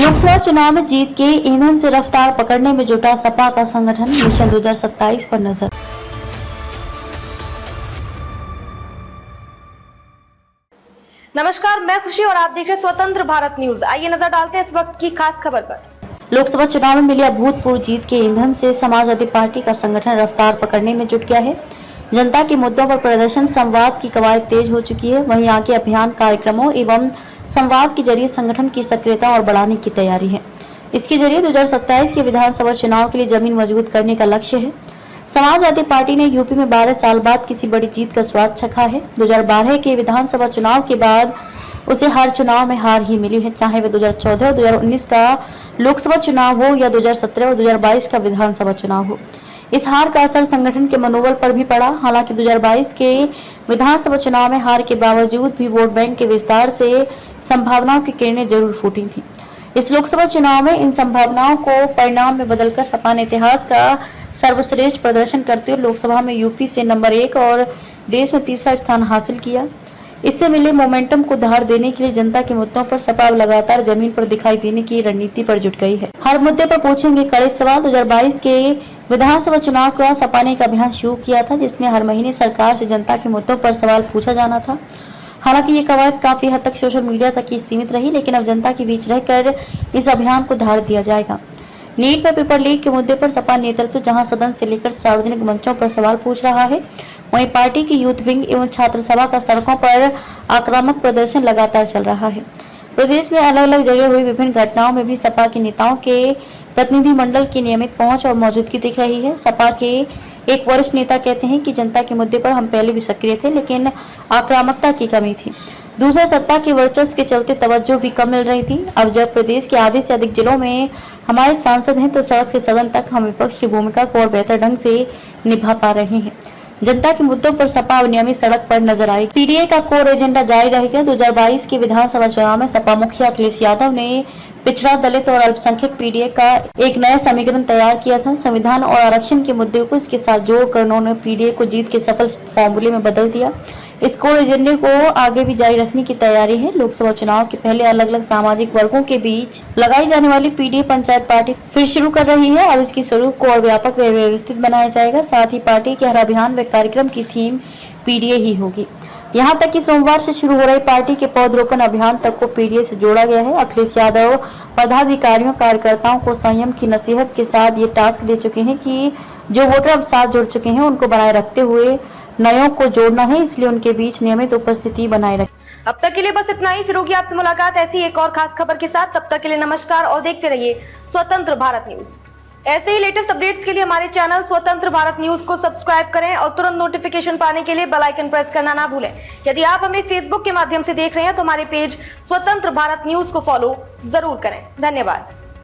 लोकसभा चुनाव में जीत के ईंधन से रफ्तार पकड़ने में जुटा सपा का संगठन, मिशन 2027 पर नजर। नमस्कार, मैं खुशी और आप देख रहे हैं स्वतंत्र भारत न्यूज। आइए नजर डालते हैं इस वक्त की खास खबर पर। लोकसभा चुनाव में मिली अभूतपूर्व जीत के ईंधन से समाजवादी पार्टी का संगठन रफ्तार पकड़ने में जुट गया है। जनता के मुद्दों पर प्रदर्शन संवाद की कवायद तेज हो चुकी है। वहीं आगे अभियान कार्यक्रमों एवं संवाद के जरिए संगठन की सक्रियता और बढ़ाने की तैयारी है। इसके जरिए 2027 के विधानसभा चुनाव के लिए जमीन मजबूत करने का लक्ष्य है। समाजवादी पार्टी ने यूपी में 12 साल बाद किसी बड़ी जीत का स्वाद चखा है। 2012 के विधानसभा चुनाव के बाद उसे हर चुनाव में हार ही मिली है, चाहे वह 2014 और 2019 का लोकसभा चुनाव हो या 2017 और 2022 का विधानसभा चुनाव हो। इस हार का असर संगठन के मनोबल पर भी पड़ा। हालांकि 2022 के विधानसभा चुनाव में हार के बावजूद भी वोट बैंक के विस्तार से संभावनाओं की किरणें जरूर फूटी थी। इस लोकसभा चुनाव में इन संभावनाओं को परिणाम में बदलकर सपा ने इतिहास का सर्वश्रेष्ठ प्रदर्शन करते हुए लोकसभा में यूपी से नंबर 1 और देश में तीसरा स्थान हासिल किया। इससे मिले मोमेंटम को धार देने के लिए जनता के मुद्दों पर सपा लगातार जमीन पर दिखाई देने की रणनीति पर जुट गई है। हर मुद्दे पर पूछेंगे कड़े सवाल। 2022 के विधानसभा चुनाव के बाद सपा ने एक अभियान शुरू किया था, जिसमें हर महीने सरकार से जनता के मुद्दों पर सवाल पूछा जाना था। हालांकि ये कवायद काफी हद तक सोशल मीडिया तक ही सीमित रही, लेकिन अब जनता के बीच रहकर इस अभियान को धार दिया जाएगा। नीट में पेपर लीक के मुद्दे पर सपा नेतृत्व जहां सदन से लेकर सार्वजनिक मंचों पर सवाल पूछ रहा है, वहीं पार्टी की यूथ विंग एवं छात्र सभा का सड़कों पर आक्रामक प्रदर्शन लगातार चल रहा है। प्रदेश में अलग अलग जगह हुई विभिन्न घटनाओं में भी सपा के नेताओं के प्रतिनिधिमंडल की नियमित पहुंच और मौजूदगी दिख रही है। सपा के एक वरिष्ठ नेता कहते हैं कि जनता के मुद्दे पर हम पहले भी सक्रिय थे, लेकिन आक्रामकता की कमी थी। दूसरा, सत्ता के वर्चस्व के चलते तवज्जो भी कम मिल रही थी। अब जब प्रदेश के आधे से अधिक जिलों में हमारे सांसद हैं, तो सड़क से सदन तक हम विपक्ष की भूमिका को और बेहतर ढंग से निभा पा रहे हैं। जनता के मुद्दों पर सपा नियमित सड़क पर नजर आई। पीडीए का कोर एजेंडा जारी रहेगा। 2022 के विधानसभा चुनाव में सपा मुखिया अखिलेश यादव ने पिछड़ा, दलित और अल्पसंख्यक पीडीए का एक नया समीकरण तैयार किया था। संविधान और आरक्षण के मुद्दे को इसके साथ जोड़कर उन्होंने पीडीए को जीत के सफल फॉर्मूले में बदल दिया। इस कोर एजेंडे को आगे भी जारी रखने की तैयारी है। लोकसभा चुनाव के पहले अलग अलग सामाजिक वर्गों के बीच लगाई जाने वाली पीडीए पंचायत पार्टी फिर शुरू कर रही है। अब इसके स्वरूप को और व्यापक व व्यवस्थित बनाया जाएगा। साथ ही पार्टी के हर अभियान व कार्यक्रम की थीम पीडीए ही होगी। यहाँ तक कि सोमवार से शुरू हो रही पार्टी के पौधरोपण अभियान तक को पीडीए से जोड़ा गया है। अखिलेश यादव पदाधिकारियों कार्यकर्ताओं को संयम की नसीहत के साथ ये टास्क दे चुके हैं कि जो वोटर अब साथ जुड़ चुके हैं उनको बनाए रखते हुए नयों को जोड़ना है, इसलिए उनके बीच नियमित उपस्थिति बनाए रखें। अब तक के लिए बस इतना ही। फिर होगी आपसे मुलाकात ऐसी एक और खास खबर के साथ। तब तक के लिए नमस्कार और देखते रहिए स्वतंत्र भारत न्यूज। ऐसे ही लेटेस्ट अपडेट्स के लिए हमारे चैनल स्वतंत्र भारत न्यूज को सब्सक्राइब करें और तुरंत नोटिफिकेशन पाने के लिए बेल आइकन प्रेस करना ना भूलें। यदि आप हमें फेसबुक के माध्यम से देख रहे हैं तो हमारे पेज स्वतंत्र भारत न्यूज को फॉलो जरूर करें। धन्यवाद।